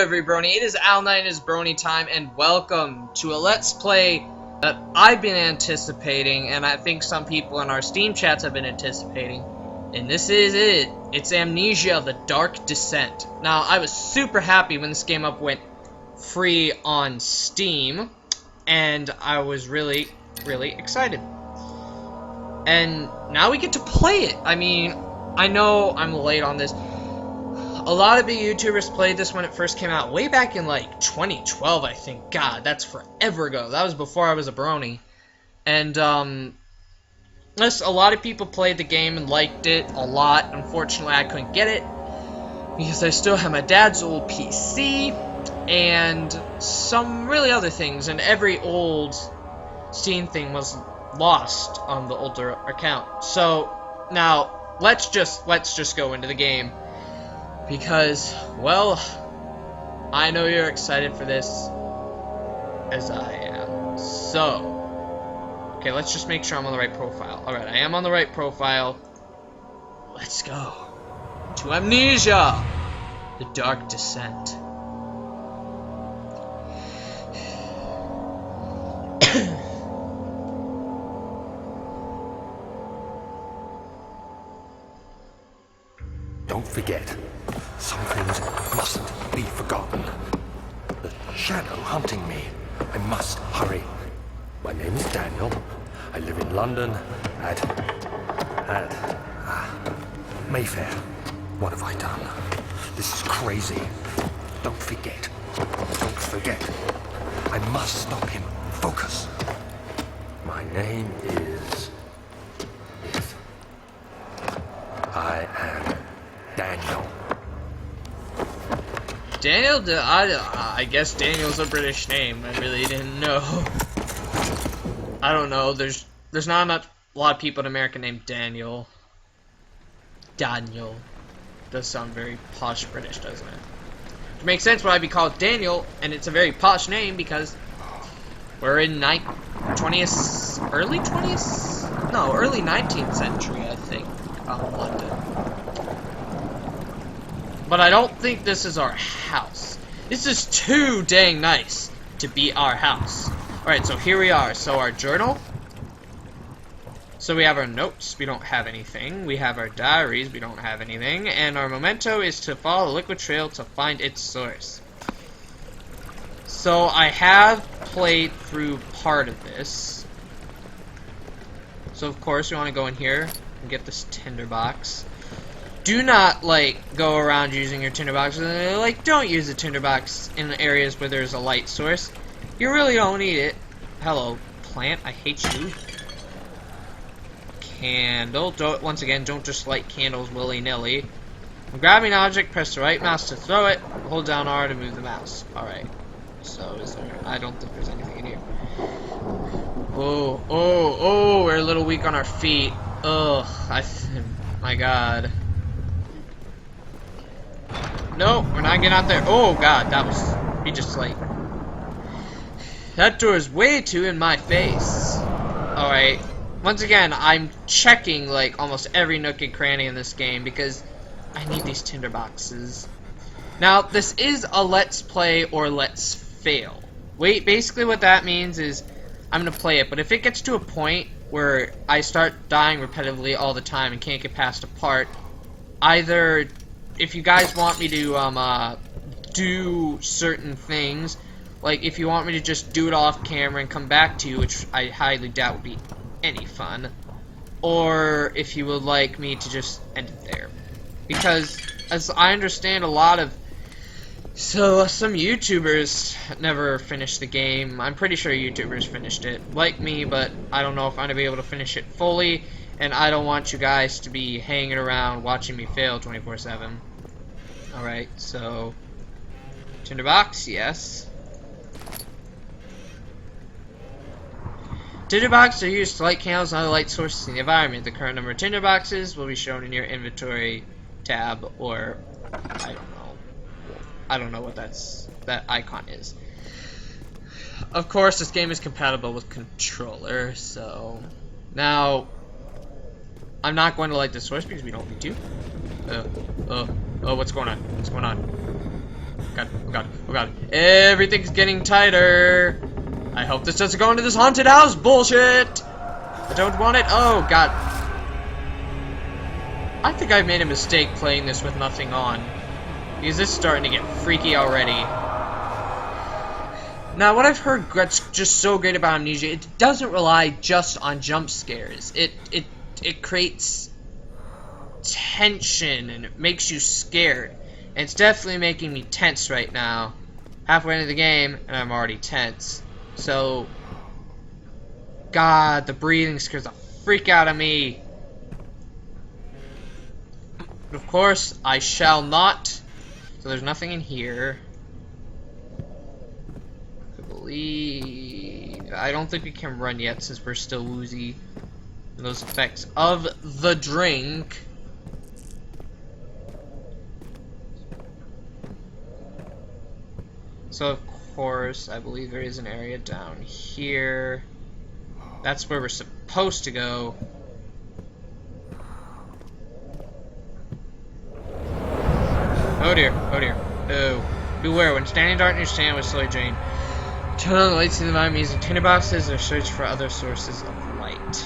every brony, it is Al9, it is Brony time, and welcome to a Let's Play that I've been anticipating, and I think some people in our Steam chats have been anticipating. And this is it. It's Amnesia, The Dark Descent. Now, I was super happy when this game went free on Steam, and I was really, really excited. And now we get to play it. I mean, I know I'm late on this. A lot of the YouTubers played this when it first came out, way back in like 2012, I think. God, that's forever ago. That was before I was a brony. And, a lot of people played the game and liked it a lot. Unfortunately, I couldn't get it because I still have my dad's old PC and some really other things. And every old Steam thing was lost on the older account. So now let's just go into the game. Because, well, I know you're excited for this, as I am. So, okay, let's just make sure I'm on the right profile. Alright, I am on the right profile. Let's go to Amnesia, The Dark Descent. Don't forget. Some things mustn't be forgotten. The shadow hunting me. I must hurry. My name is Daniel. I live in London at Mayfair. What have I done? This is crazy. Don't forget. Don't forget. I must stop him. Focus. My name is... I am Daniel. Daniel, I guess Daniel's a British name. I really didn't know. I don't know. There's not a lot of people in America named Daniel. Daniel. Does sound very posh British, doesn't it? It makes sense why I'd be called Daniel, and it's a very posh name because we're in early 19th century, I think, London. But I don't think this is our house. This is too dang nice to be our house. Alright, so here we are. So our journal. So we have our notes. We don't have anything. We have our diaries. We don't have anything. And our memento is to follow the liquid trail to find its source. So I have played through part of this. So of course we want to go in here and get this tinderbox. Do not, go around using your tinderbox. Don't use the tinderbox in areas where there's a light source. You really don't need it. Hello, plant. I hate you. Candle. Once again, don't just light candles willy-nilly. When grabbing an object, press the right mouse to throw it. Hold down R to move the mouse. Alright. So, is there... I don't think there's anything in here. Oh, we're a little weak on our feet. Ugh, my god. No, we're not getting out there. Oh god, he just that door is way too in my face. Alright, once again, I'm checking almost every nook and cranny in this game because I need these tinderboxes. Now, this is a let's play or let's fail. Basically what that means is I'm gonna play it, but if it gets to a point where I start dying repetitively all the time and can't get past a part, either if you guys want me to do certain things, if you want me to just do it off camera and come back to you, which I highly doubt would be any fun, or if you would like me to just end it there. Because, as I understand, some YouTubers never finished the game. I'm pretty sure YouTubers finished it, like me, but I don't know if I'm going to be able to finish it fully. And I don't want you guys to be hanging around watching me fail 24/7. Alright, so... tinderbox, yes. Tinderboxes are used to light candles and other light sources in the environment. The current number of tinderboxes will be shown in your inventory tab, or... I don't know what that icon is. Of course, this game is compatible with controller, so... Now... I'm not going to light the source because we don't need to. Oh, what's going on? What's going on? God, oh god, oh god. Everything's getting tighter. I hope this doesn't go into this haunted house bullshit. I don't want it. Oh god. I think I've made a mistake playing this with nothing on. Because this is starting to get freaky already. Now, what I've heard that's just so great about Amnesia, it doesn't rely just on jump scares. It creates tension and it makes you scared. And it's definitely making me tense right now. Halfway into the game, and I'm already tense. So, God, the breathing scares the freak out of me. But of course, I shall not. So there's nothing in here. I don't think we can run yet since we're still woozy. And those effects of the drink. So of course, I believe there is an area down here. That's where we're supposed to go. Oh dear, oh dear. Oh. Beware, when standing in darkness, stand with slowly drain. Turn on the lights in the environment using tinderboxes or search for other sources of light.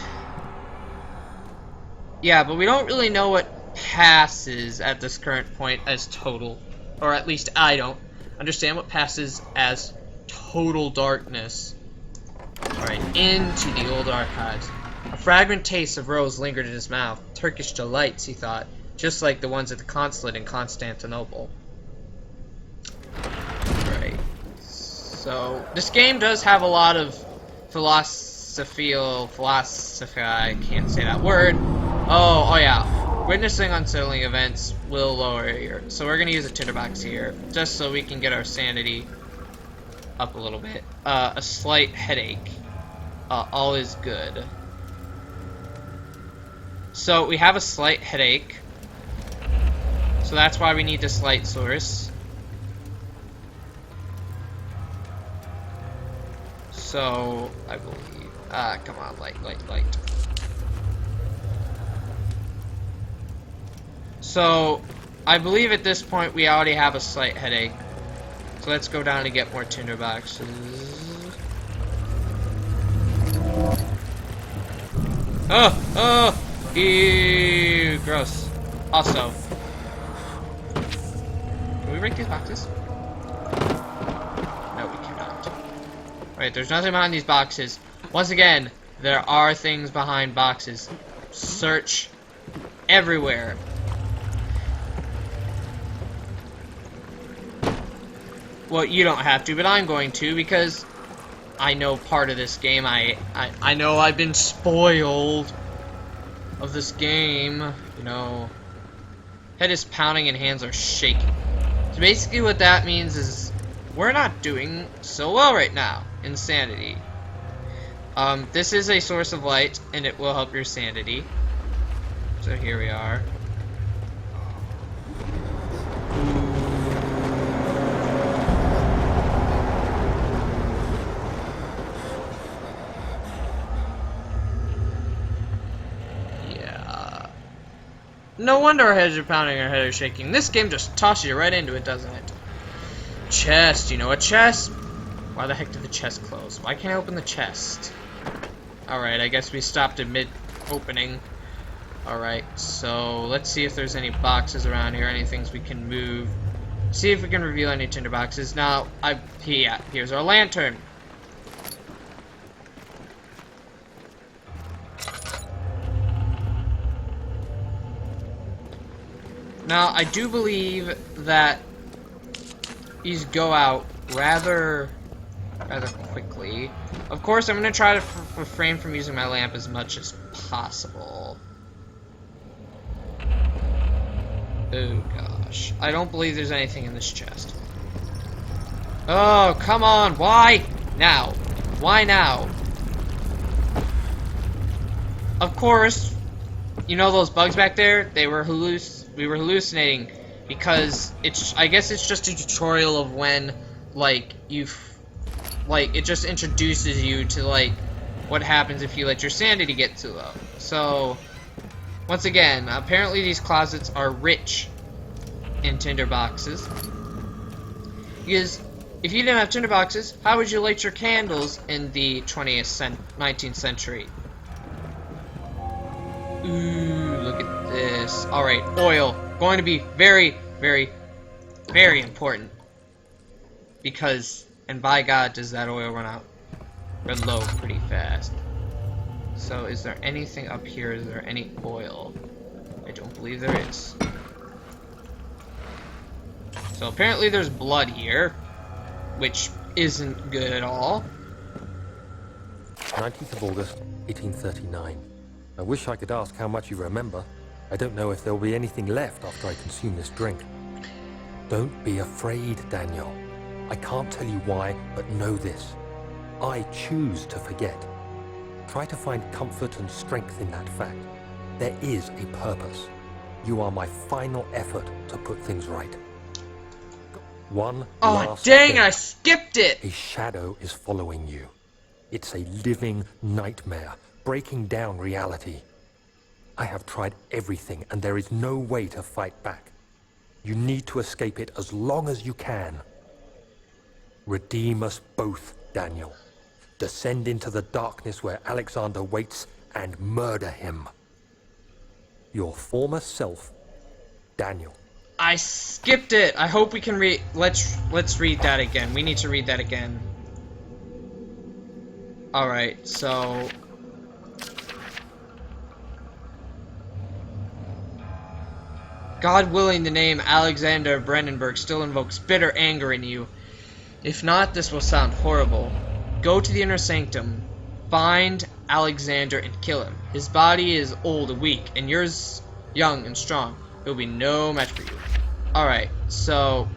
Yeah, but we don't really know what passes at this current point as total. Or at least I don't understand what passes as total darkness. Alright, into the old archives. A fragrant taste of rose lingered in his mouth. Turkish delights, he thought, just like the ones at the consulate in Constantinople. Right. So, this game does have a lot of philosophy, I can't say that word. Oh yeah. Witnessing unsettling events will lower your... So we're gonna use a tinderbox here, just so we can get our sanity up a little bit. A slight headache. All is good. So we have a slight headache. So that's why we need this light source. So, I believe... come on, light. So, I believe at this point we already have a slight headache. So let's go down and get more tinderboxes. Oh! Ew, gross. Also, can we break these boxes? No, we cannot. Right, there's nothing behind these boxes. Once again, there are things behind boxes. Search everywhere. Well, you don't have to, but I'm going to because I know part of this game. I know I've been spoiled of this game. You know, head is pounding and hands are shaking. So basically what that means is we're not doing so well right now in sanity. This is a source of light and it will help your sanity. So here we are. No wonder our heads are pounding, our heads are shaking. This game just tosses you right into it, doesn't it? Chest, you know a chest? Why the heck did the chest close? Why can't I open the chest? Alright, I guess we stopped at mid-opening. Alright, so let's see if there's any boxes around here, any things we can move. See if we can reveal any tinderboxes. Now, yeah, here's our lantern. Now, I do believe that these go out rather quickly. Of course, I'm going to try to refrain from using my lamp as much as possible. Oh, gosh. I don't believe there's anything in this chest. Oh, come on. Why now? Why now? Of course, you know those bugs back there? We were hallucinating because I guess it's just a tutorial of when, like, it just introduces you to, like, what happens if you let your sanity get too low. So, once again, apparently these closets are rich in tinderboxes. Because if you didn't have tinderboxes, how would you light your candles in the 19th century? Ooh, look at this. Alright, oil. Going to be very, very, very important. Because, and by God, does that oil run low pretty fast. So, is there anything up here? Is there any oil? I don't believe there is. So apparently there's blood here, which isn't good at all. 19th of August, 1839. I wish I could ask how much you remember. I don't know if there'll be anything left after I consume this drink. Don't be afraid, Daniel. I can't tell you why, but know this. I choose to forget. Try to find comfort and strength in that fact. There is a purpose. You are my final effort to put things right. One last dang, thing. I skipped it! A shadow is following you. It's a living nightmare, breaking down reality. I have tried everything, and there is no way to fight back. You need to escape it as long as you can. Redeem us both, Daniel. Descend into the darkness where Alexander waits and murder him. Your former self, Daniel. I skipped it. I hope we can read. Let's read that again. We need to read that again. All right. So. God willing, the name Alexander Brandenburg still invokes bitter anger in you. If not, this will sound horrible. Go to the inner sanctum. Find Alexander and kill him. His body is old and weak, and yours young and strong. It will be no match for you. Alright, so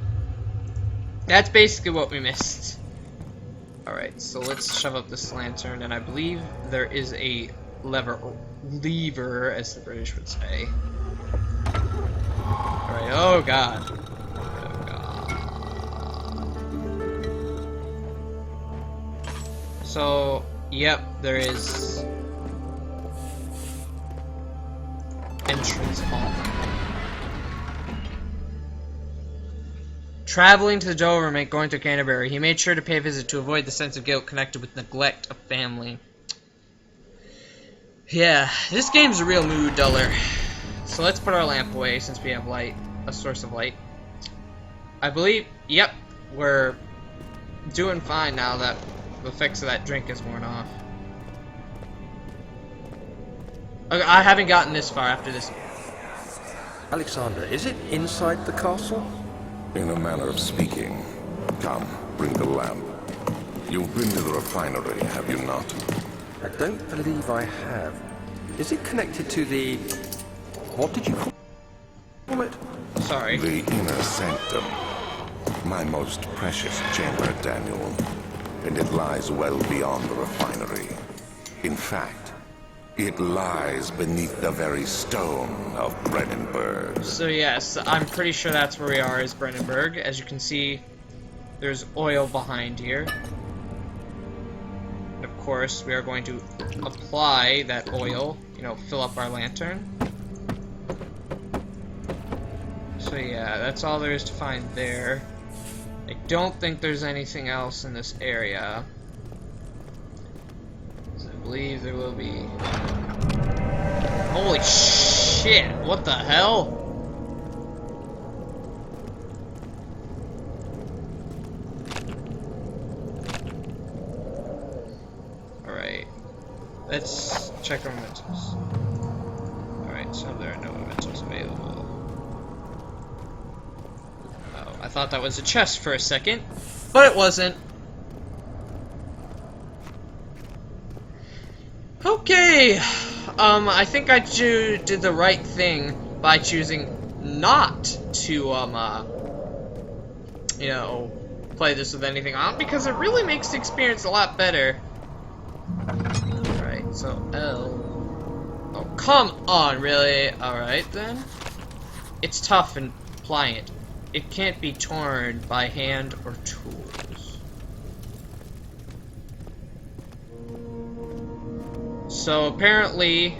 that's basically what we missed. Alright, so let's shove up this lantern, and I believe there is a lever, as the British would say. Alright, oh god. Oh god. So, yep, there is entrance hall. Traveling to the Doverman, going to Canterbury, he made sure to pay a visit to avoid the sense of guilt connected with neglect of family. Yeah, this game's a real mood duller. So let's put our lamp away since we have light, a source of light. I believe, yep, we're doing fine now that the effects of that drink is worn off. Okay, I haven't gotten this far after this. Alexander, is it inside the castle? In a manner of speaking. Come, bring the lamp. You've been to the refinery, have you not? I don't believe I have. Is it connected to the... what did you call it? Sorry. The inner sanctum. My most precious chamber, Daniel. And it lies well beyond the refinery. In fact, it lies beneath the very stone of Brennenburg. So yes, I'm pretty sure that's where we are, is Brennenburg. As you can see, there's oil behind here. And of course, we are going to apply that oil, you know, fill up our lantern. So yeah, that's all there is to find there. I don't think there's anything else in this area. So I believe there will be... Holy shit, what the hell? Alright, let's check our mementos. Alright, so there are no mementos available. Oh, I thought that was a chest for a second, but it wasn't. Okay, I think I did the right thing by choosing not to, you know, play this with anything on, because it really makes the experience a lot better. Alright, so L. Oh, come on, really? Alright, then. It's tough and pliant. It can't be torn by hand or tools. So apparently,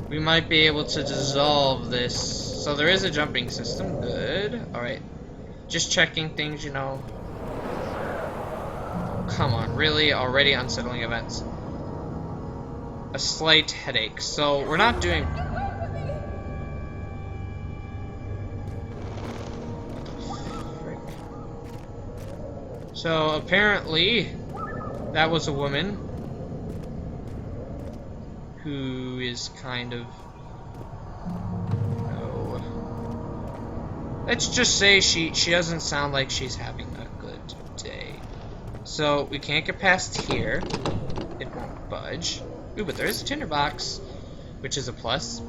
we might be able to dissolve this. So there is a jumping system. Good. Alright. Just checking things, you know. Come on, really? Already unsettling events. A slight headache. So, we're not doing... Frick. So, apparently, that was a woman who is kind of... Oh. Let's just say she doesn't sound like she's having a good day. So, we can't get past here. It won't budge. Ooh, but there is a tinderbox, which is a plus.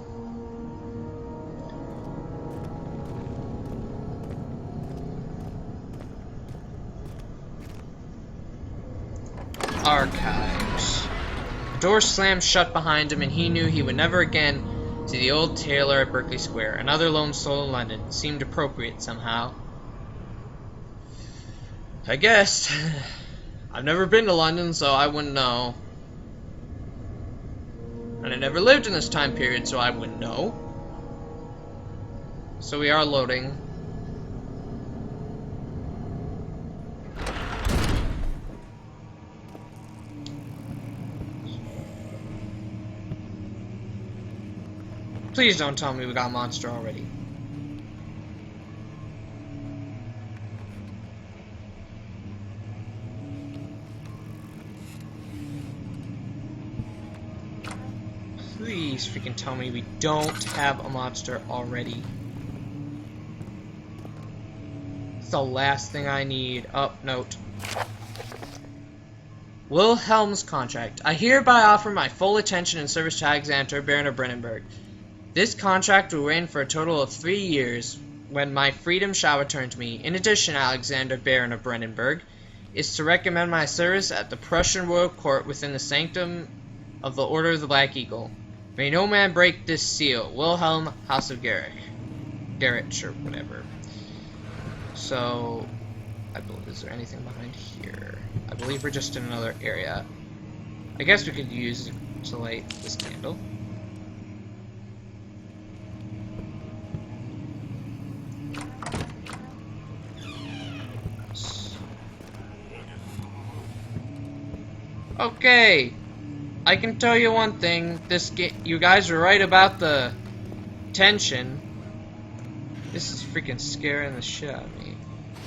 Archives. The door slammed shut behind him, and he knew he would never again see the old tailor at Berkeley Square. Another lone soul in London seemed appropriate somehow. I guess. I've never been to London, so I wouldn't know. And I never lived in this time period, so I wouldn't know. So we are loading. Please don't tell me we got a monster already. Please freaking tell me we don't have a monster already. It's the last thing I need. Oh, note. Wilhelm's contract. I hereby offer my full attention and service to Alexander, Baron of Brandenburg. This contract will reign for a total of 3 years, when my freedom shall return to me. In addition, Alexander, Baron of Brandenburg, is to recommend my service at the Prussian royal court within the sanctum of the Order of the Black Eagle. May no man break this seal. Wilhelm, House of Garrett, or whatever. So, I believe, is there anything behind here? I believe we're just in another area. I guess we could use it to light this candle. Okay, I can tell you one thing. You guys are right about the tension. This is freaking scaring the shit out of me.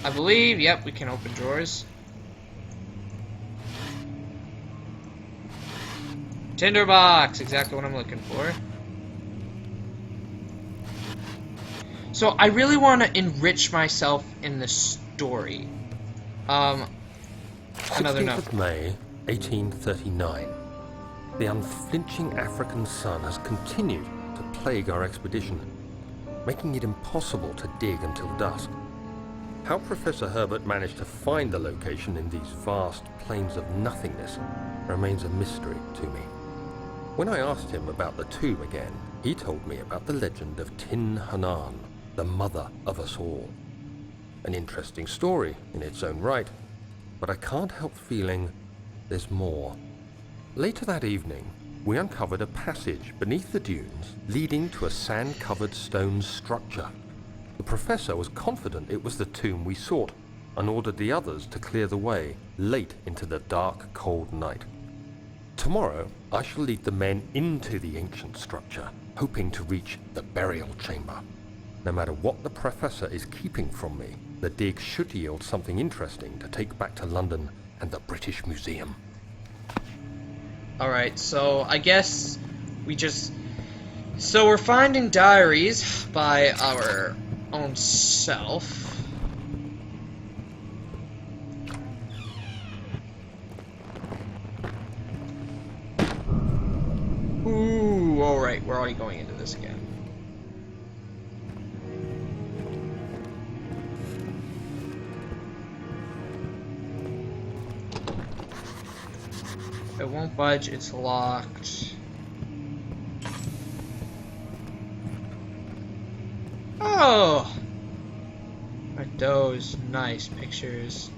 I believe, yep, we can open drawers. Tinderbox, exactly what I'm looking for. So I really want to enrich myself in the story. Another note. 16th of May, 1839. The unflinching African sun has continued to plague our expedition, making it impossible to dig until dusk. How Professor Herbert managed to find the location in these vast plains of nothingness remains a mystery to me. When I asked him about the tomb again, he told me about the legend of Tin Hanan, the mother of us all. An interesting story in its own right, but I can't help feeling there's more. Later that evening, we uncovered a passage beneath the dunes leading to a sand-covered stone structure. The professor was confident it was the tomb we sought and ordered the others to clear the way late into the dark, cold night. Tomorrow, I shall lead the men into the ancient structure, hoping to reach the burial chamber. No matter what the professor is keeping from me, the dig should yield something interesting to take back to London and the British Museum. Alright, so I guess we just... So we're finding diaries by our own self. Ooh, alright, we're already going into this again. It won't budge, it's locked. Oh! Are those nice pictures?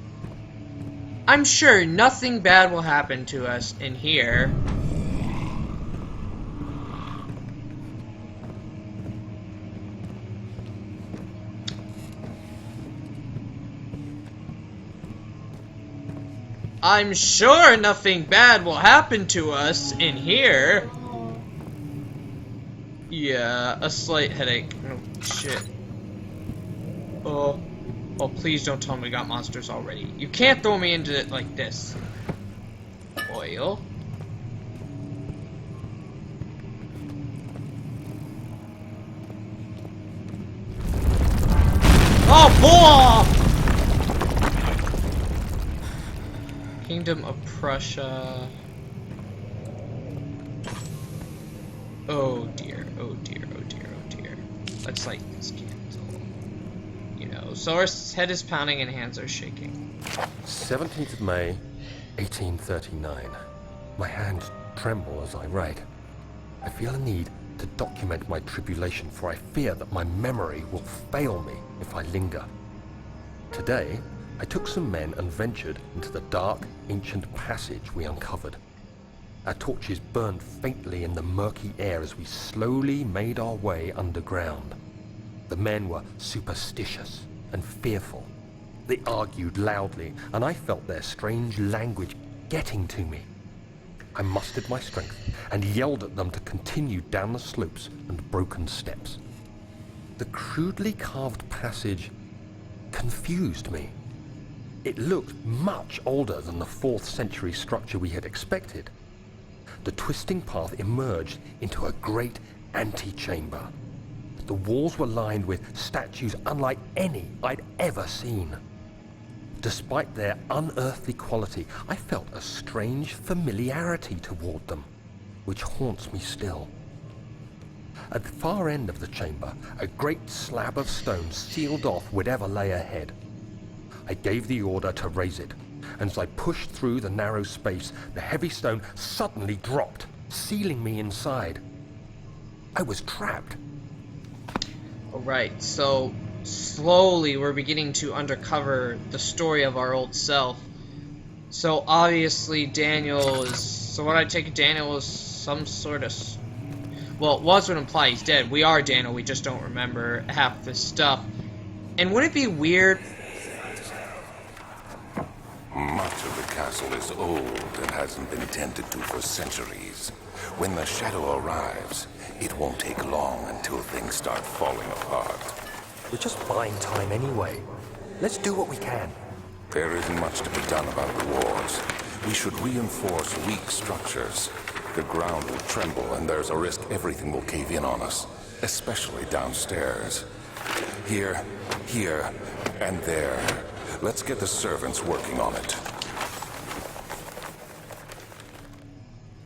I'm sure nothing bad will happen to us in here. I'm sure nothing bad will happen to us in here. Yeah, a slight headache. Oh, shit. Oh, please don't tell me we got monsters already. You can't throw me into it like this. Oil. Oh, boy! Kingdom of Prussia. Oh dear, oh dear, oh dear, oh dear. Let's light this candle. You know, so our head is pounding and hands are shaking. 17th of May, 1839. My hands tremble as I write. I feel a need to document my tribulation, for I fear that my memory will fail me if I linger. Today, I took some men and ventured into the dark, ancient passage we uncovered. Our torches burned faintly in the murky air as we slowly made our way underground. The men were superstitious and fearful. They argued loudly, and I felt their strange language getting to me. I mustered my strength and yelled at them to continue down the slopes and broken steps. The crudely carved passage confused me. It looked much older than the 4th century structure we had expected. The twisting path emerged into a great antechamber. The walls were lined with statues unlike any I'd ever seen. Despite their unearthly quality, I felt a strange familiarity toward them, which haunts me still. At the far end of the chamber, a great slab of stone sealed off whatever lay ahead. I gave the order to raise it, and as I pushed through the narrow space, the heavy stone suddenly dropped, sealing me inside. I was trapped. Alright, so slowly we're beginning to uncover the story of our old self. So obviously Daniel is... So what I take it, Daniel is some sort of... Well, it was would imply he's dead. We are Daniel, we just don't remember half this stuff. And would it be weird... Much of the castle is old and hasn't been tended to for centuries. When the shadow arrives, it won't take long until things start falling apart. We're just buying time anyway. Let's do what we can. There isn't much to be done about the walls. We should reinforce weak structures. The ground will tremble and there's a risk everything will cave in on us, especially downstairs. Here, and there. Let's get the servants working on it.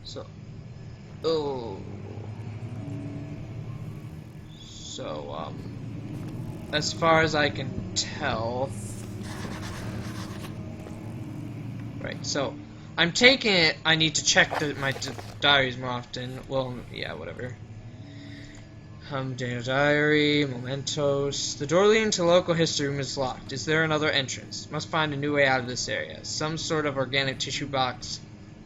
So, as far as I can tell... Right, so, I'm taking it, I need to check my diaries more often. Well, yeah, whatever. Daniel diary, mementos. The door leading to the local history room is locked. Is there another entrance? Must find a new way out of this area. Some sort of organic tissue box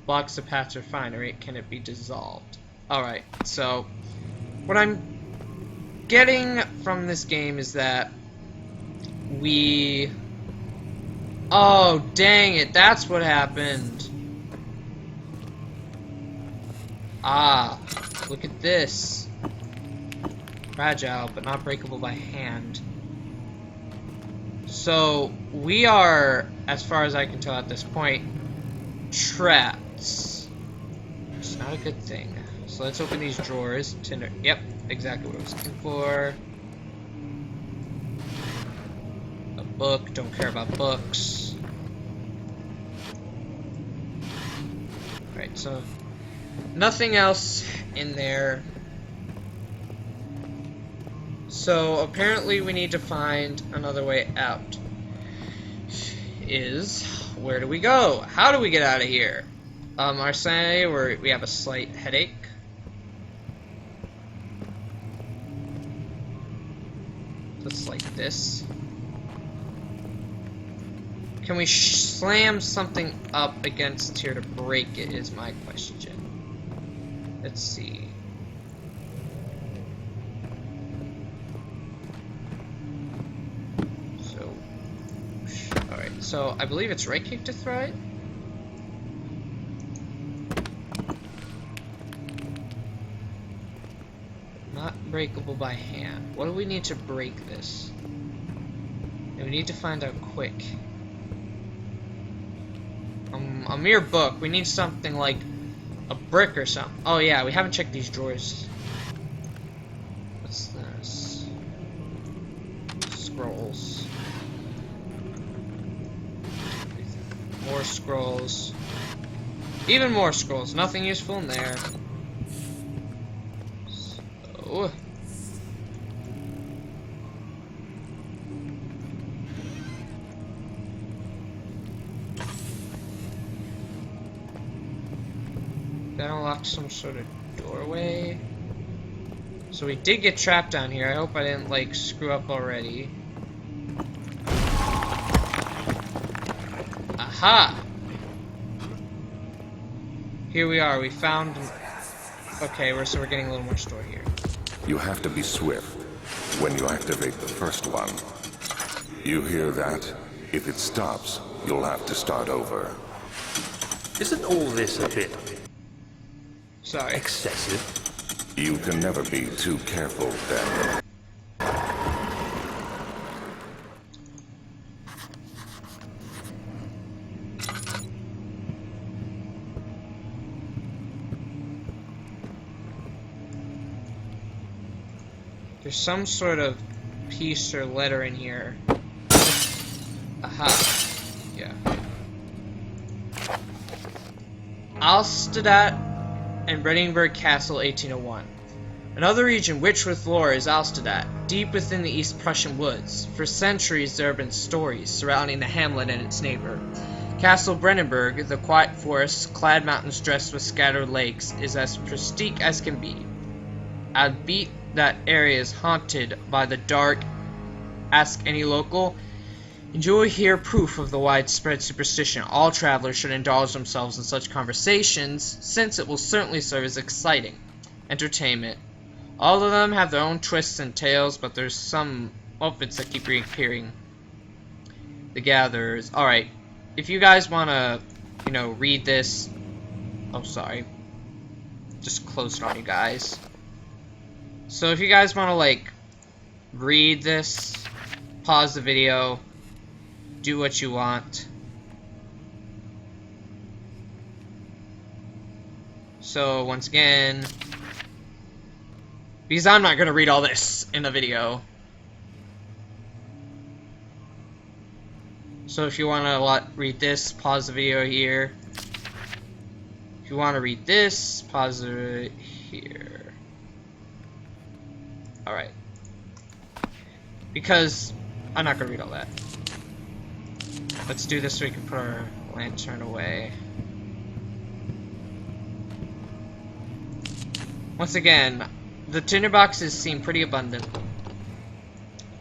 blocks the path to refinery. Can it be dissolved? Alright, so what I'm getting from this game is that we... Oh, dang it, that's what happened. Ah, look at this. Fragile, but not breakable by hand. So, we are, as far as I can tell at this point, trapped. It's not a good thing. So let's open these drawers. Tinder. Yep, exactly what I was looking for. A book. Don't care about books. Right, so nothing else in there. So apparently we need to find another way out. Where do we go? How do we get out of here? Our sanity, we have a slight headache. Just like this. Can we slam something up against here to break it is my question. Let's see. So, alright, so I believe it's right click to throw it. Breakable by hand. What do we need to break this? And we need to find out quick. A mere book. We need something like a brick or something. Oh yeah, we haven't checked these drawers. What's this? Scrolls. More scrolls. Even more scrolls. Nothing useful in there. So... that unlocked some sort of doorway. So we did get trapped down here. I hope I didn't, like, screw up already. Aha! Here we are. We found... Okay, so we're getting a little more store here. You have to be swift when you activate the first one. You hear that? If it stops, you'll have to start over. Isn't all this a bit Sorry. excessive? You can never be too careful, Daniel. There's some sort of piece or letter in here. Aha. Yeah. Alstadt and Bredingberg Castle, 1801. Another region rich with lore is Alstadt, deep within the East Prussian woods. For centuries there have been stories surrounding the hamlet and its neighbor. Castle Bredingberg, the quiet forests, clad mountains dressed with scattered lakes, is as pristine as can be. Albeit that area is haunted by the dark. Ask any local, and you will hear proof of the widespread superstition. All travelers should indulge themselves in such conversations, since it will certainly serve as exciting entertainment. All of them have their own twists and tales, but there's some outfits that keep reappearing. The Gatherers. Alright, if you guys want to, you know, read this... Oh, sorry. Just closed on you guys. So if you guys want to, like, read this, pause the video, do what you want. So, once again, because I'm not going to read all this in the video. So if you want to read this, pause the video here. If you want to read this, pause it here. Alright. Because I'm not gonna read all that. Let's do this so we can put our lantern away. Once again, the tinderboxes seem pretty abundant.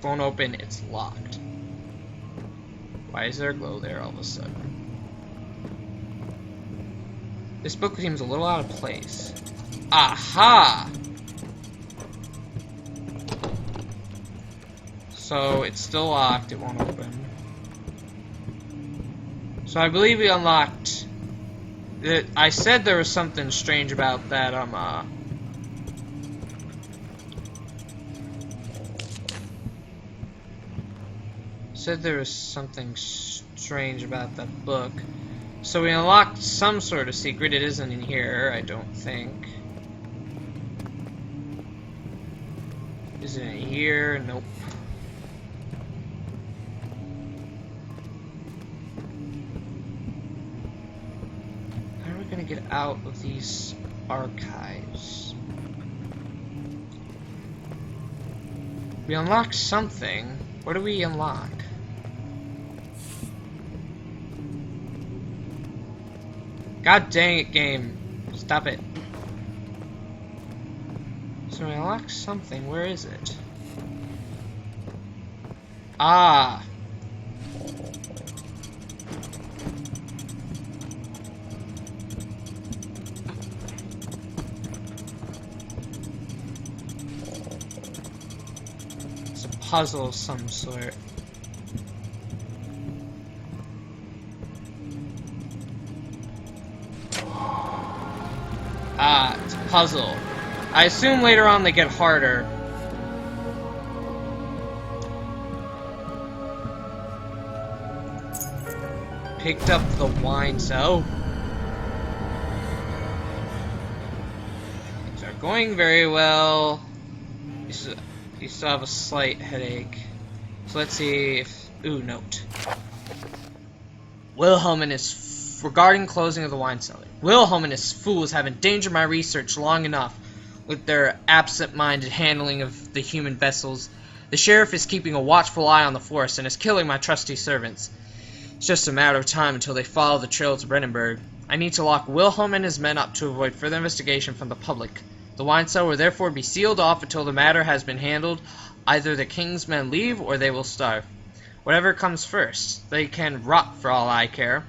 Phone open, it's locked. Why is there a glow there all of a sudden? This book seems a little out of place. Aha! So it's still locked, it won't open. So I believe we unlocked... I said there was something strange about that, said there was something strange about that book. So we unlocked some sort of secret. It isn't in here, I don't think. Is it in here? Nope. Get out of these archives. We unlocked something. What do we unlock? God dang it, game. Stop it. So we unlocked something. Where is it? Ah. Puzzle of some sort. Ah, it's a puzzle. I assume later on they get harder. Picked up the wine cell. Things are going very well. You still have a slight headache. So let's see if... Ooh, note. Wilhelm and his... Regarding closing of the wine cellar. Wilhelm and his fools have endangered my research long enough with their absent-minded handling of the human vessels. The sheriff is keeping a watchful eye on the forest and is killing my trusty servants. It's just a matter of time until they follow the trail to Brandenburg. I need to lock Wilhelm and his men up to avoid further investigation from the public. The wine cellar will therefore be sealed off until the matter has been handled. Either the king's men leave or they will starve. Whatever comes first. They can rot for all I care.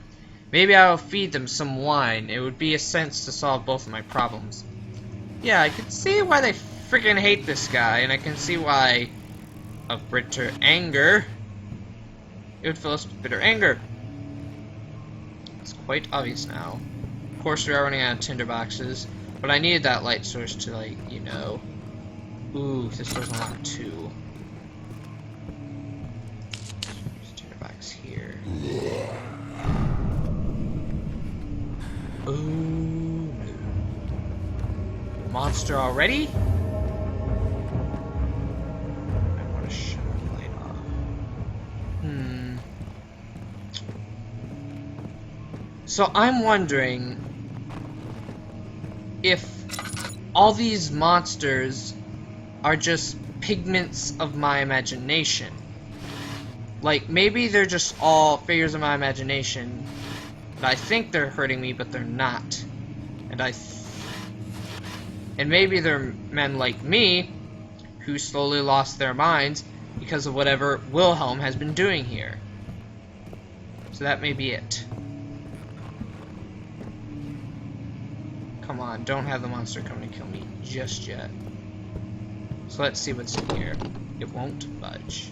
Maybe I will feed them some wine. It would be a sense to solve both of my problems. Yeah, I can see why they freaking hate this guy, and I can see why of bitter anger. It would fill us with bitter anger. It's quite obvious now. Of course, we are running out of tinder boxes, but I needed that light source to, like, you know. Ooh, this door's unlocked too. There's a tinder box here. Ooh, no. Monster already? I want to shut the light off. So I'm wondering if all these monsters are just pigments of my imagination. Like, maybe they're just all figures of my imagination. But I think they're hurting me, but they're not. And maybe they're men like me, who slowly lost their minds because of whatever Wilhelm has been doing here. So that may be it. Come on, don't have the monster come to kill me just yet. So let's see what's in here. It won't budge.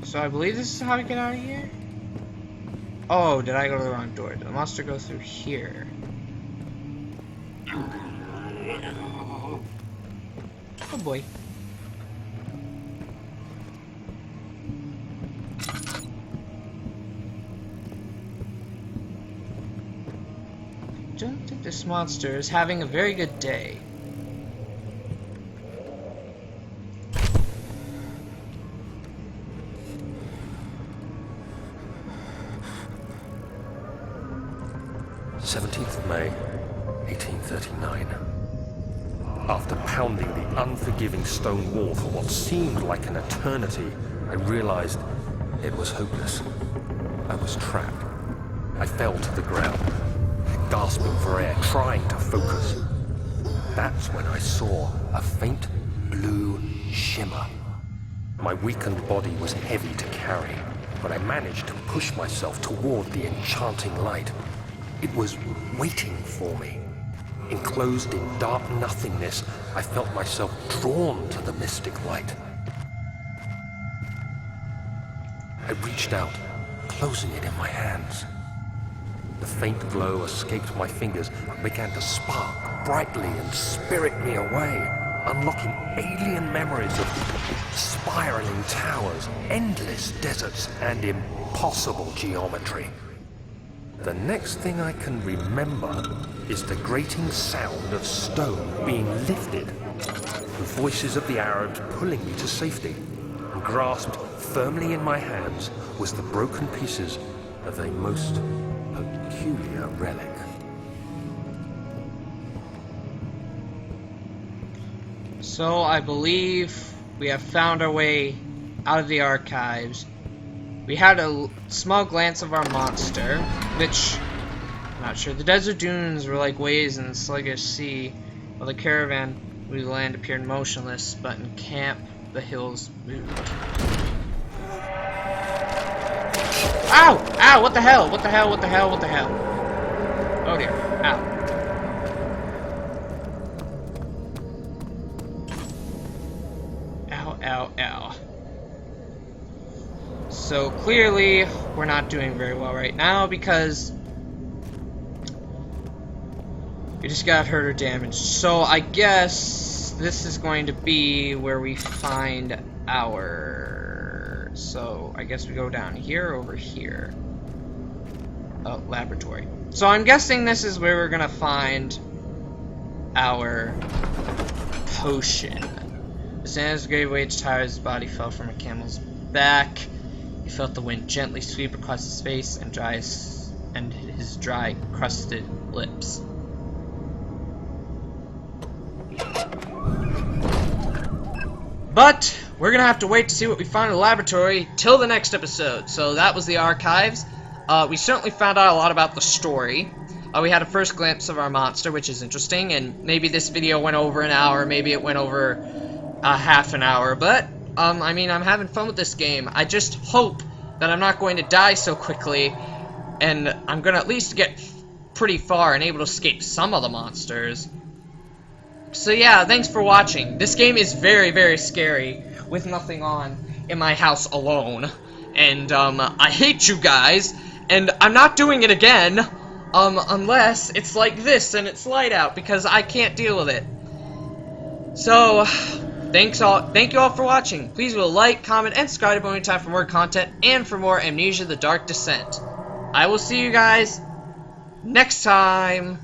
So I believe this is how to get out of here? Oh, did I go to the wrong door? Did the monster go through here? Oh boy. I don't think this monster is having a very good day. May 1839. After pounding the unforgiving stone wall for what seemed like an eternity, I realized it was hopeless. I was trapped. I fell to the ground, gasping for air, trying to focus. That's when I saw a faint blue shimmer. My weakened body was heavy to carry, but I managed to push myself toward the enchanting light. It was waiting for me. Enclosed in dark nothingness, I felt myself drawn to the mystic light. I reached out, closing it in my hands. The faint glow escaped my fingers and began to spark brightly and spirit me away, unlocking alien memories of spiraling towers, endless deserts, and impossible geometry. The next thing I can remember is the grating sound of stone being lifted, the voices of the Arabs pulling me to safety, and grasped firmly in my hands was the broken pieces of a most peculiar relic. So I believe we have found our way out of the archives. We had a small glance of our monster, which, I'm not sure. The desert dunes were like waves in the sluggish sea, while the caravan we land appeared motionless, but in camp the hills moved. Ow! Ow! What the hell? What the hell? What the hell? What the hell? Oh dear. Ow. Ow, ow, ow. So clearly, we're not doing very well right now because we just got hurt or damaged. So I guess guess this is going to be where we find our... So, I guess we go down here, over here. Oh, laboratory. So I'm guessing this is where we're gonna find our potion. As soon as the grave wage tired, his body fell from a camel's back. He felt the wind gently sweep across his face and his dry, crusted lips. But we're gonna have to wait to see what we find in the laboratory till the next episode. So that was the Archives. We certainly found out a lot about the story. We had a first glimpse of our monster, which is interesting, and maybe this video went over an hour, maybe it went over half an hour, but I mean, I'm having fun with this game. I just hope that I'm not going to die so quickly, and I'm gonna at least get pretty far and able to escape some of the monsters. So yeah, thanks for watching. This game is very, very scary with nothing on in my house alone. And I hate you guys, and I'm not doing it again unless it's like this and it's light out, because I can't deal with it. So thank you all for watching. Please will like, comment, and subscribe to Boney Time for more content and for more Amnesia: The Dark Descent. I will see you guys next time.